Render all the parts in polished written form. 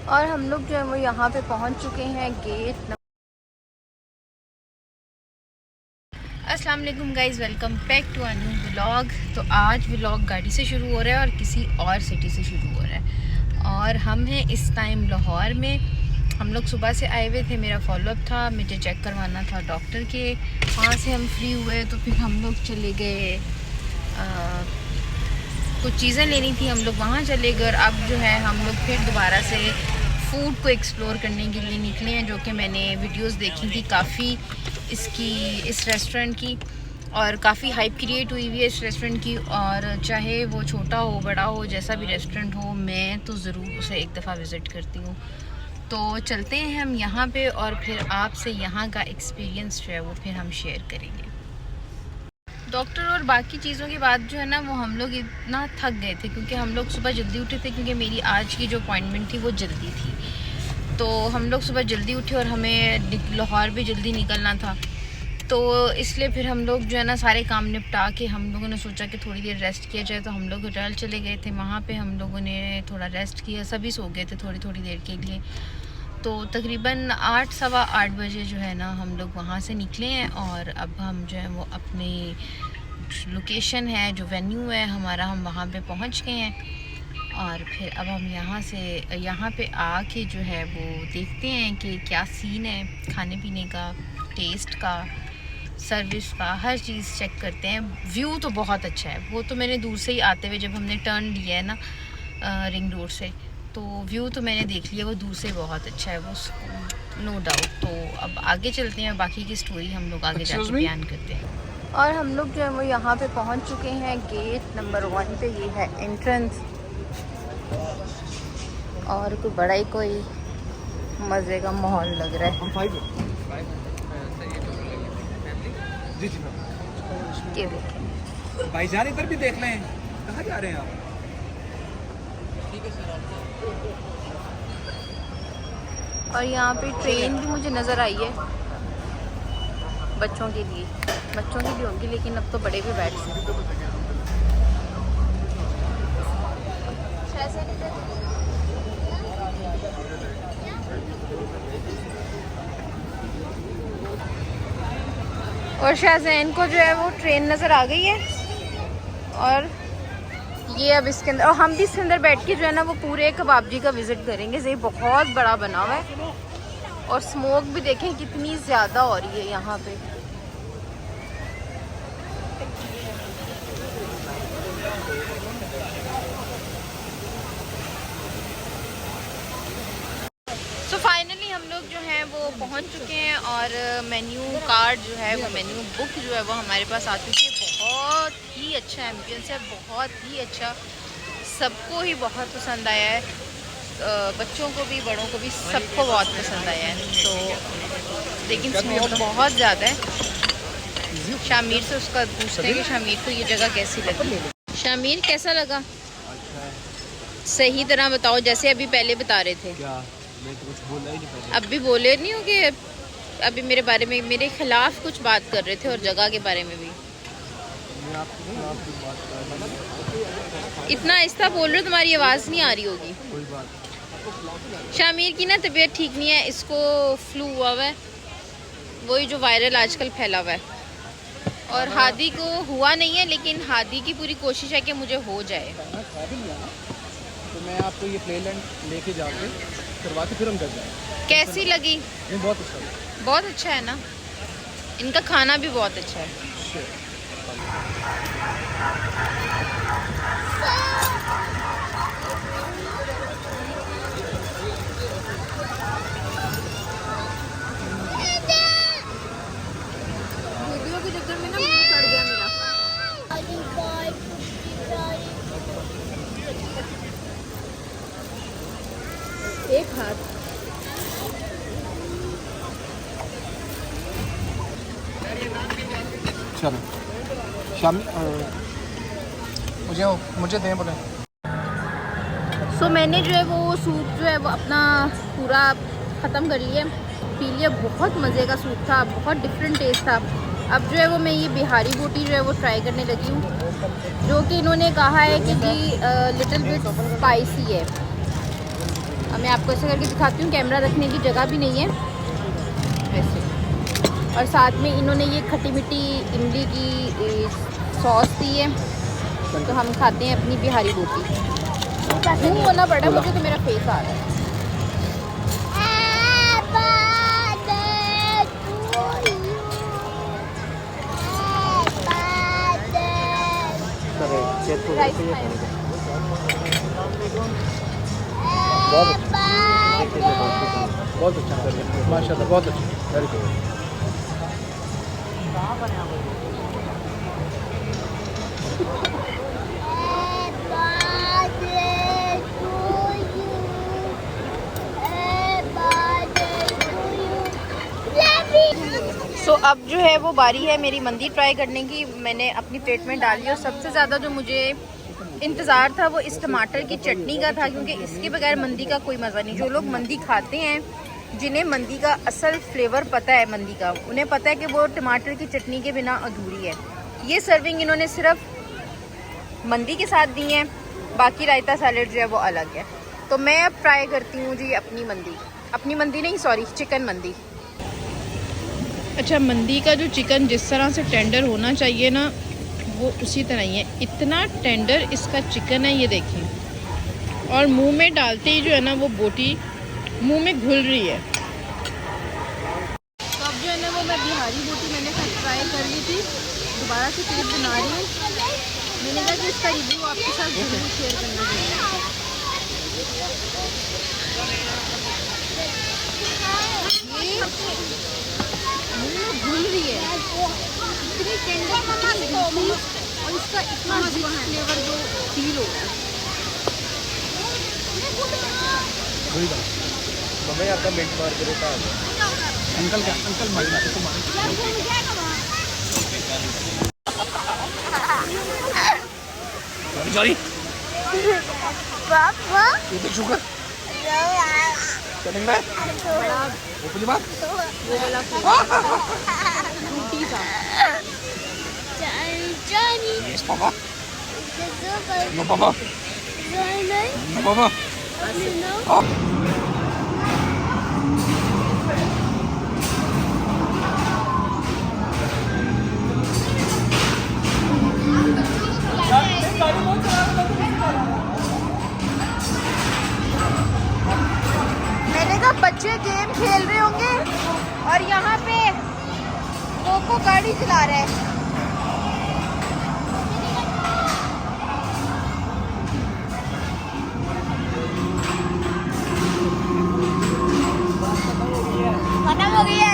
और हम लोग जो है वो यहाँ पे पहुँच चुके हैं गेट। अस्सलाम वालेकुम guys, welcome back to a new vlog. तो आज व्लॉग गाड़ी से शुरू हो रहा है और किसी और सिटी से शुरू हो रहा है। और हम हैं इस टाइम लाहौर में। हम लोग सुबह से आए हुए थे, मेरा फॉलोअप था, मुझे चेक करवाना था डॉक्टर के। वहाँ से हम फ्री हुए तो फिर हम लोग चले गए, कुछ चीज़ें लेनी थी, हम लोग वहाँ चले गए। और अब जो है हम लोग फिर दोबारा से फूड को एक्सप्लोर करने के लिए निकले हैं, जो कि मैंने वीडियोस देखी थी काफ़ी इस रेस्टोरेंट की, और काफ़ी हाइप क्रिएट हुई हुई है इस रेस्टोरेंट की। और चाहे वो छोटा हो बड़ा हो, जैसा भी रेस्टोरेंट हो, मैं तो ज़रूर उसे एक दफ़ा विज़िट करती हूँ। तो चलते हैं हम यहाँ पे और फिर आपसे यहाँ का एक्सपीरियंस जो है वो फिर हम शेयर करेंगे। डॉक्टर और बाकी चीज़ों के बाद जो है ना, वो हम लोग इतना थक गए थे क्योंकि हम लोग सुबह जल्दी उठे थे, क्योंकि मेरी आज की जो अपॉइंटमेंट थी वो जल्दी थी। तो हम लोग सुबह जल्दी उठे और हमें लाहौर भी जल्दी निकलना था। तो इसलिए फिर हम लोग जो है ना सारे काम निपटा के हम लोगों ने सोचा कि थोड़ी देर रेस्ट किया जाए। तो हम लोग होटल चले गए थे, वहाँ पे हम लोगों ने थोड़ा रेस्ट किया, सभी सो गए थे थोड़ी थोड़ी देर के लिए। तो तकरीबन 8 सवा 8 बजे जो है ना हम लोग वहाँ से निकले हैं। और अब हम जो है वो अपनी लोकेशन है, जो वेन्यू है हमारा, हम वहाँ पे पहुँच गए हैं। और फिर अब हम यहाँ पे आके जो है वो देखते हैं कि क्या सीन है खाने पीने का, टेस्ट का, सर्विस का, हर चीज़ चेक करते हैं। व्यू तो बहुत अच्छा है, वो तो मैंने दूर से ही आते हुए, जब हमने टर्न लिया है ना रिंग रोड से, तो व्यू तो मैंने देख लिया, वो दूर से बहुत अच्छा है, वो नो डाउट। तो अब आगे चलते हैं, बाकी की स्टोरी हम लोग आगे जाके बयान करते हैं। और हम लोग जो है वो यहाँ पे पहुँच चुके हैं गेट नंबर 1 पे। ये है एंट्रेंस, और कोई बड़ा ही कोई मज़े का माहौल लग रहा है। ये देखें भाईजान, इधर भी देख लें, कहाँ जा रहे हैं आप? ठीक है सर। और यहाँ पे ट्रेन भी मुझे नज़र आई है बच्चों के लिए, बच्चों की भी होंगी लेकिन अब तो बड़े भी बैठ सकते। और शाहजैन को जो है वो ट्रेन नज़र आ गई है। और ये अब इसके अंदर, और हम भी इसके अंदर बैठ के जो है ना वो पूरे कबाबजी का विज़िट करेंगे। ये बहुत बड़ा बना हुआ है, और स्मोक भी देखें कितनी ज़्यादा हो रही है यहाँ पे। तो फाइनली हम लोग जो हैं वो पहुँच चुके हैं, और मेन्यू कार्ड जो है वो, मेन्यू बुक जो है वो हमारे पास आ चुकी है। बहुत ही अच्छा एम्बियंस है, बहुत ही अच्छा, सबको ही बहुत पसंद आया है, बच्चों को भी बड़ों को भी, सबको बहुत पसंद आया है। तो लेकिन स्मोक बहुत ज़्यादा है। शामिर से उसका पूछते हैं कि शामिर को ये जगह कैसी लगी। शामिर, कैसा लगा? सही तरह बताओ, जैसे अभी पहले बता रहे थे। क्या? मैं तो कुछ बोला ही नहीं पहले। अब भी बोले नहीं हो कि अभी मेरे बारे में, मेरे खिलाफ कुछ बात कर रहे थे, और जगह के बारे में भी। मैं आपके खिलाफ कुछ बात कर रहा हूं। इतना आहिस्ता बोल रहे हो, तुम्हारी आवाज़ नहीं आ रही होगी। कोई बात। शामिर की ना तबीयत ठीक नहीं है, इसको फ्लू हुआ हुआ है, वही जो वायरल आजकल फैला हुआ है। और हादी को हुआ नहीं है, लेकिन हादी की पूरी कोशिश है कि मुझे हो जाए। खाना खा भी लिया ना, तो मैं आपको ये प्लेलैंड लेके जाके करवा के फिर हम कर जाएंगे। कैसी लगी? ये बहुत अच्छा है। बहुत अच्छा है ना, इनका खाना भी बहुत अच्छा है। वीडियो के चक्कर में ना मुंह सड़ गया मेरा। एक हाथ। चलो शाम मुझे दें बोले। सो मैंने जो है वो सूप जो है वो अपना पूरा ख़त्म कर लिया, पी लिया। बहुत मज़े का सूप था, बहुत डिफरेंट टेस्ट था। अब जो है वो मैं ये बिहारी बोटी जो है वो ट्राई करने लगी हूँ, जो कि इन्होंने कहा है कि जी लिटिल बिट स्पाइसी है। अब मैं आपको ऐसे करके दिखाती हूँ, कैमरा रखने की जगह भी नहीं है ऐसे। और साथ में इन्होंने ये खट्टी मीठी इमली की सॉस दी है, तो हम खाते हैं अपनी बिहारी रोटी। मुँह होना पड़ा मुझे, तो मेरा फेस आ रहा है। राइस खाएंगे। बहुत अच्छा माशाल्लाह, बहुत अच्छा, वेरी गुड। सो अब जो है वो बारी है मेरी मंदी ट्राई करने की। मैंने अपनी प्लेट में डाली और सबसे ज़्यादा जो मुझे इंतज़ार था वो इस टमाटर की चटनी का था, क्योंकि इसके बगैर मंदी का कोई मज़ा नहीं। जो लोग मंदी खाते हैं, जिन्हें मंदी का असल फ्लेवर पता है मंदी का, उन्हें पता है कि वो टमाटर की चटनी के बिना अधूरी है। ये सर्विंग इन्होंने सिर्फ मंदी के साथ दी है, बाकी रायता सैलेड जो है वो अलग है। तो मैं अब ट्राई करती हूँ जी अपनी मंदी नहीं, सॉरी, चिकन मंदी। अच्छा, मंदी का जो चिकन जिस तरह से टेंडर होना चाहिए ना, वो उसी तरह ही है। इतना टेंडर इसका चिकन है, ये देखें। और मुंह में डालते ही जो है ना वो बोटी मुंह में घुल रही है। तो अब जो है ना वो मैं बिहारी बोटी मैंने ट्राई कर ली थी, दोबारा से टेस्ट बना रही हूँ। मैंने कहा कि इसका रिव्यू आपके साथ जरूर शेयर करना चाहिए। घुल रही है, इतनी टेंडर और इसका इतना फ्लेवर जो फील हो रहा है। मम्मी आपका मिनट मार के देता है अंकल क्या, अंकल मार सॉरी पापा ये तो शुगर चलेंगे वो पुली बात वो वाला फ्रूटी सा। यस पापा, नो पापा, नो पापा। मैंने कहा बच्चे गेम खेल रहे होंगे और यहाँ पे कोको गाड़ी चला रहा है। खत्म हो गई है।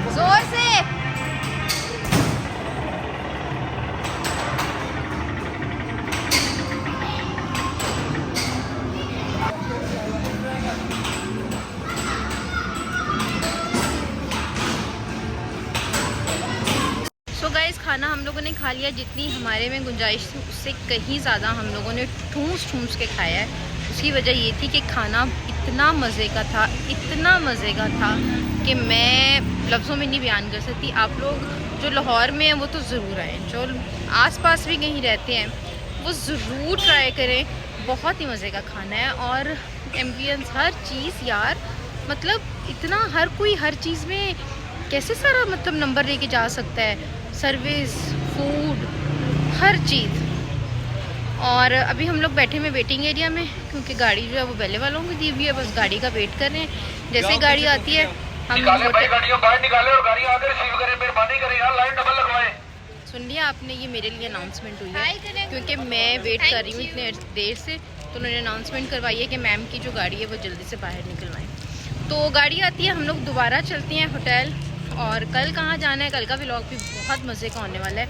जोर से खाना हम लोगों ने खा लिया। जितनी हमारे में गुंजाइश थी उससे कहीं ज़्यादा हम लोगों ने ठूंस के खाया है। उसकी वजह ये थी कि खाना इतना मज़े का था, इतना मज़े का था कि मैं लफ्ज़ों में नहीं बयान कर सकती। आप लोग जो लाहौर में हैं वो तो ज़रूर आएँ, जो आसपास भी कहीं रहते हैं वो ज़रूर ट्राई करें। बहुत ही मज़े का खाना है और एम्बियंस, हर चीज़ यार, मतलब इतना हर कोई हर चीज़ में कैसे सारा मतलब नंबर लेके जा सकता है। सर्विस, फूड, हर चीज़। और अभी हम लोग बैठे हैं वेटिंग एरिया में, क्योंकि गाड़ी जो है वो पहले वालों को दी हुई है, बस गाड़ी का वेट कर रहे हैं। जैसे गाड़ी आती है हम सुन लिया आपने, ये मेरे लिए अनाउंसमेंट हुई है क्योंकि मैं वेट कर रही हूँ इतने देर से, तो उन्होंने अनाउंसमेंट करवाई है कि मैम की जो गाड़ी है वो जल्दी से बाहर निकलवाएं। तो गाड़ी आती है, हम लोग दोबारा चलते हैं होटल। और कल कहाँ जाना है, कल का व्लॉग भी बहुत मज़े का होने वाला है।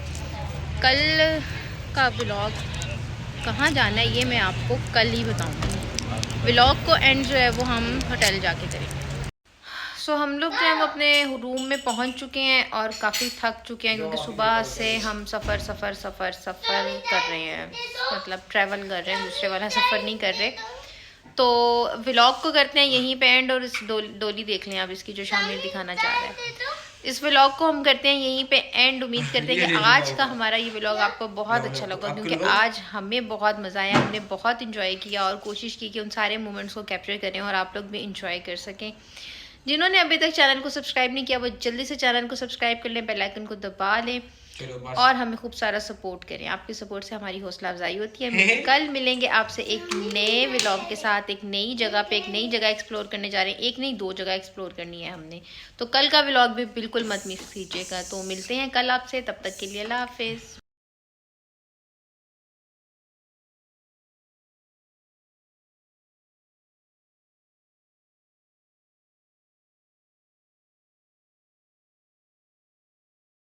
कल का व्लॉग कहाँ जाना है ये मैं आपको कल ही बताऊँगी। व्लॉग को एंड जो है वो हम होटल जाके करेंगे। सो हम लोग जो है वो अपने रूम में पहुंच चुके हैं और काफ़ी थक चुके हैं, क्योंकि सुबह से हम सफ़र कर रहे हैं, मतलब ट्रैवल कर रहे हैं, दूसरे वाला सफ़र नहीं कर रहे। तो व्लॉग को करते हैं यहीं पे एंड, और इस डोली देख लें आप, इसकी जो शामिर दिखाना चाह रहा है। इस व्लॉग को हम करते हैं यहीं पे एंड। उम्मीद करते हैं कि आज का हमारा ये व्लॉग आपको बहुत अच्छा लगा, क्योंकि आज हमें बहुत मज़ा आया, हमने बहुत इंजॉय किया और कोशिश की कि उन सारे मोमेंट्स को कैप्चर करें और आप लोग भी इंजॉय कर सकें। जिन्होंने अभी तक चैनल को सब्सक्राइब नहीं किया वो जल्दी से चैनल को सब्सक्राइब कर लें, बेल आइकन को दबा लें और हमें खूब सारा सपोर्ट करें। आपकी सपोर्ट से हमारी हौसला अफजाई होती है। कल मिलेंगे आपसे एक नए व्लॉग के साथ, एक नई जगह पे, एक नई जगह एक्सप्लोर करने जा रहे हैं। एक नहीं 2 जगह एक्सप्लोर करनी है हमने, तो कल का व्लॉग भी बिल्कुल मत मिस कीजिएगा। तो मिलते हैं कल आपसे, तब तक के लिए अल्लाह हाफिज़।